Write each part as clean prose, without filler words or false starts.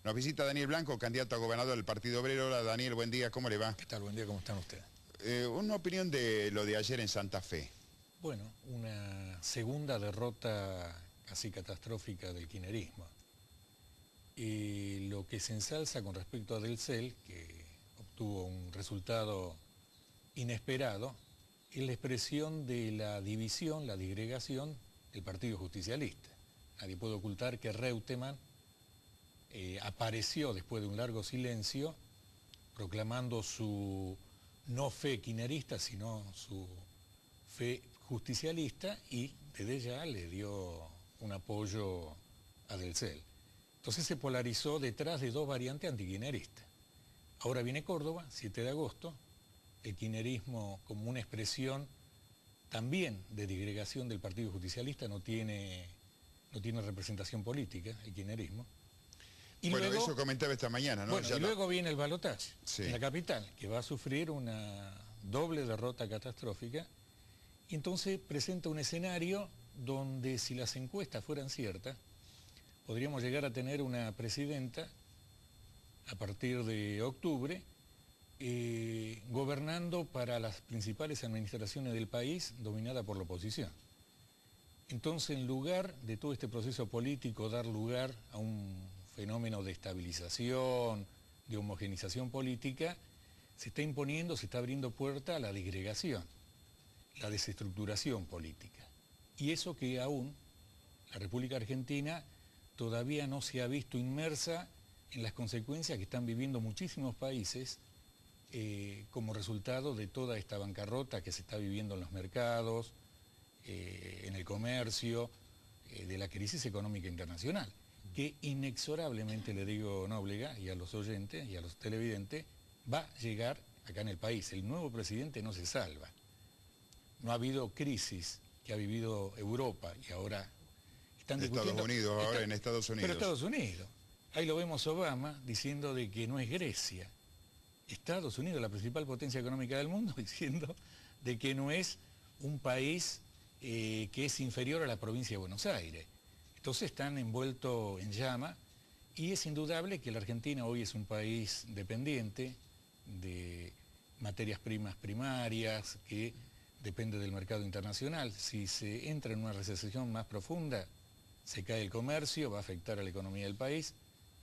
Nos visita Daniel Blanco, candidato a gobernador del Partido Obrero. Hola Daniel, buen día, ¿cómo le va? ¿Qué tal? Buen día, ¿cómo están ustedes? Una opinión de lo de ayer en Santa Fe. Bueno, una segunda derrota casi catastrófica del kirchnerismo. Y lo que se ensalza con respecto a Delcel, que obtuvo un resultado inesperado, es la expresión de la división, la disgregación del Partido Justicialista. Nadie puede ocultar que Reutemann apareció después de un largo silencio, proclamando su no fe kirchnerista, sino su fe justicialista, y desde ya le dio un apoyo a Delcel. Entonces se polarizó detrás de dos variantes antikirchneristas. Ahora viene Córdoba, 7 de agosto, el kirchnerismo como una expresión también de disgregación del Partido Justicialista, no tiene representación política el kirchnerismo. Y bueno, luego, eso comentaba esta mañana, ¿no? Bueno, y luego viene el balotaje en la capital, que va a sufrir una doble derrota catastrófica, y entonces presenta un escenario donde, si las encuestas fueran ciertas, podríamos llegar a tener una presidenta a partir de octubre, gobernando para las principales administraciones del país, dominada por la oposición. Entonces, en lugar de todo este proceso político dar lugar a un fenómeno de estabilización, de homogenización política, se está imponiendo, se está abriendo puerta a la disgregación, la desestructuración política. Y eso que aún la República Argentina todavía no se ha visto inmersa en las consecuencias que están viviendo muchísimos países como resultado de toda esta bancarrota que se está viviendo en los mercados, en el comercio, de la crisis económica internacional, que inexorablemente, le digo Nóbrega y a los oyentes y a los televidentes, va a llegar acá en el país. El nuevo presidente no se salva. No ha habido crisis que ha vivido Europa y ahora están discutiendo... Estados Unidos, ahora en Estados Unidos. Pero Estados Unidos. Ahí lo vemos Obama diciendo de que no es Grecia. Estados Unidos, la principal potencia económica del mundo, diciendo de que no es un país que es inferior a la provincia de Buenos Aires. Entonces están envueltos en llama, y es indudable que la Argentina hoy es un país dependiente de materias primas primarias, que depende del mercado internacional. Si se entra en una recesión más profunda, se cae el comercio, va a afectar a la economía del país,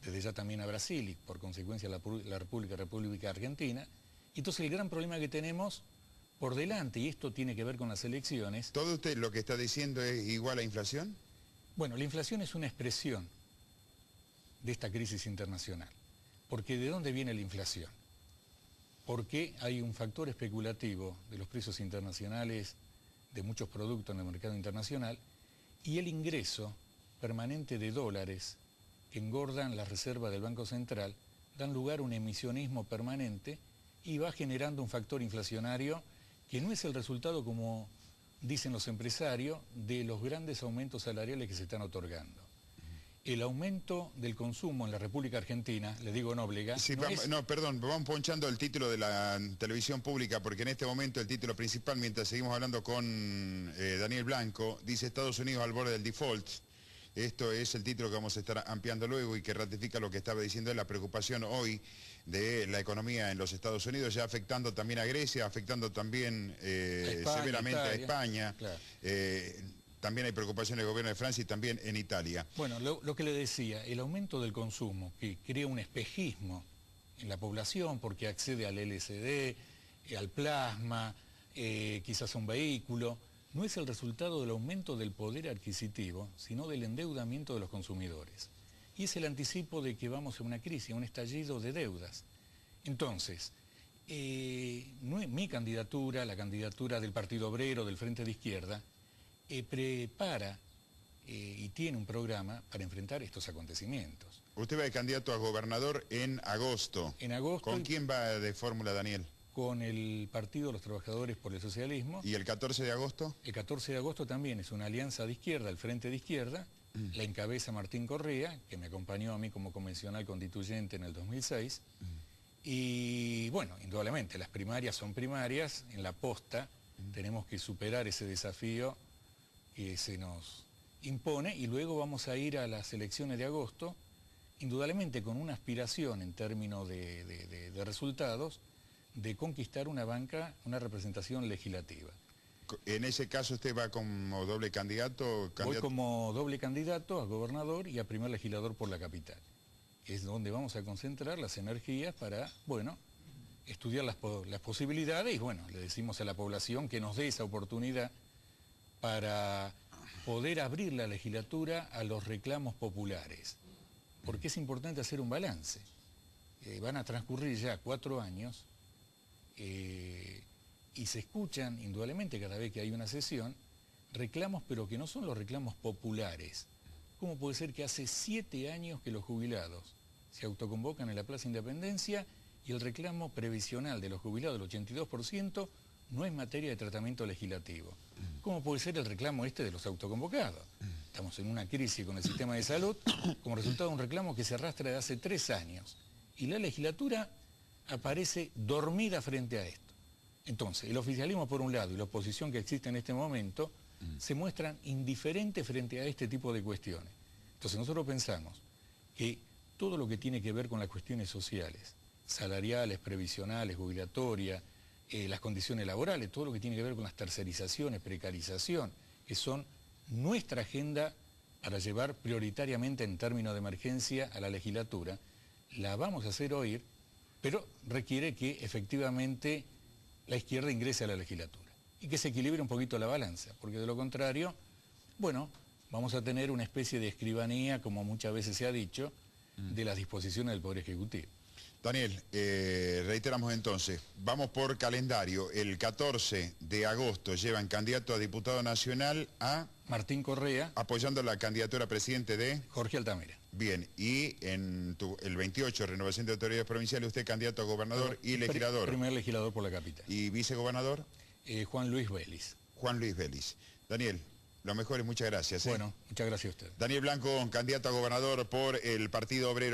desde ya también a Brasil y por consecuencia a la República Argentina. Y entonces el gran problema que tenemos por delante, y esto tiene que ver con las elecciones... ¿Todo usted lo que está diciendo es igual a inflación? Bueno, la inflación es una expresión de esta crisis internacional. Porque ¿de dónde viene la inflación? Porque hay un factor especulativo de los precios internacionales de muchos productos en el mercado internacional, y el ingreso permanente de dólares que engordan las reservas del Banco Central dan lugar a un emisionismo permanente y va generando un factor inflacionario que no es el resultado, como dicen los empresarios, de los grandes aumentos salariales que se están otorgando. El aumento del consumo en la República Argentina, le digo Nóbrega... Sí, vamos ponchando el título de la televisión pública, porque en este momento el título principal, mientras seguimos hablando con Daniel Blanco, dice Estados Unidos al borde del default. Esto es el título que vamos a estar ampliando luego y que ratifica lo que estaba diciendo, la preocupación hoy de la economía en los Estados Unidos, ya afectando también a Grecia, afectando también severamente a España. Claro. También hay preocupación en el gobierno de Francia y también en Italia. Bueno, lo que le decía, el aumento del consumo, que crea un espejismo en la población porque accede al LSD, al plasma, quizás a un vehículo, no es el resultado del aumento del poder adquisitivo, sino del endeudamiento de los consumidores. Y es el anticipo de que vamos a una crisis, a un estallido de deudas. Entonces, mi candidatura, la candidatura del Partido Obrero, del Frente de Izquierda, prepara y tiene un programa para enfrentar estos acontecimientos. Usted va de candidato a gobernador en agosto. En agosto. ¿Con quién va de fórmula, Daniel? Con el Partido de los Trabajadores por el Socialismo. ¿Y el 14 de agosto? El 14 de agosto también es una alianza de izquierda, el Frente de Izquierda, la encabeza Martín Correa, que me acompañó a mí como convencional constituyente en el 2006. Y bueno, indudablemente, las primarias son primarias, en la posta tenemos que superar ese desafío que se nos impone, y luego vamos a ir a las elecciones de agosto, indudablemente con una aspiración en términos de resultados, de conquistar una banca, una representación legislativa. En ese caso usted va como doble candidato. Voy como doble candidato a gobernador y a primer legislador por la capital. Es donde vamos a concentrar las energías para, bueno, estudiar las posibilidades y, bueno, le decimos a la población que nos dé esa oportunidad para poder abrir la legislatura a los reclamos populares. Porque es importante hacer un balance. Van a transcurrir ya 4 años y se escuchan, indudablemente, cada vez que hay una sesión, reclamos, pero que no son los reclamos populares. ¿Cómo puede ser que hace 7 años que los jubilados se autoconvocan en la Plaza Independencia y el reclamo previsional de los jubilados del 82% no es materia de tratamiento legislativo? ¿Cómo puede ser el reclamo este de los autoconvocados? Estamos en una crisis con el sistema de salud como resultado de un reclamo que se arrastra de hace 3 años. Y la legislatura aparece dormida frente a esto. Entonces, el oficialismo por un lado y la oposición que existe en este momento se muestran indiferentes frente a este tipo de cuestiones. Entonces nosotros pensamos que todo lo que tiene que ver con las cuestiones sociales, salariales, previsionales, jubilatorias, las condiciones laborales, todo lo que tiene que ver con las tercerizaciones, precarización, que son nuestra agenda para llevar prioritariamente en términos de emergencia a la legislatura, la vamos a hacer oír, pero requiere que efectivamente la izquierda ingrese a la legislatura y que se equilibre un poquito la balanza, porque de lo contrario, bueno, vamos a tener una especie de escribanía, como muchas veces se ha dicho, de las disposiciones del Poder Ejecutivo. Daniel, reiteramos entonces, vamos por calendario. El 14 de agosto llevan candidato a diputado nacional a... Martín Correa. Apoyando la candidatura a presidente de... Jorge Altamira. Bien, y en el 28, renovación de autoridades provinciales, usted candidato a gobernador y legislador. Primer legislador por la capital. ¿Y vicegobernador? Juan Luis Vélez. Juan Luis Vélez. Daniel, lo mejor y muchas gracias. Bueno, muchas gracias a usted. Daniel Blanco, candidato a gobernador por el Partido Obrero.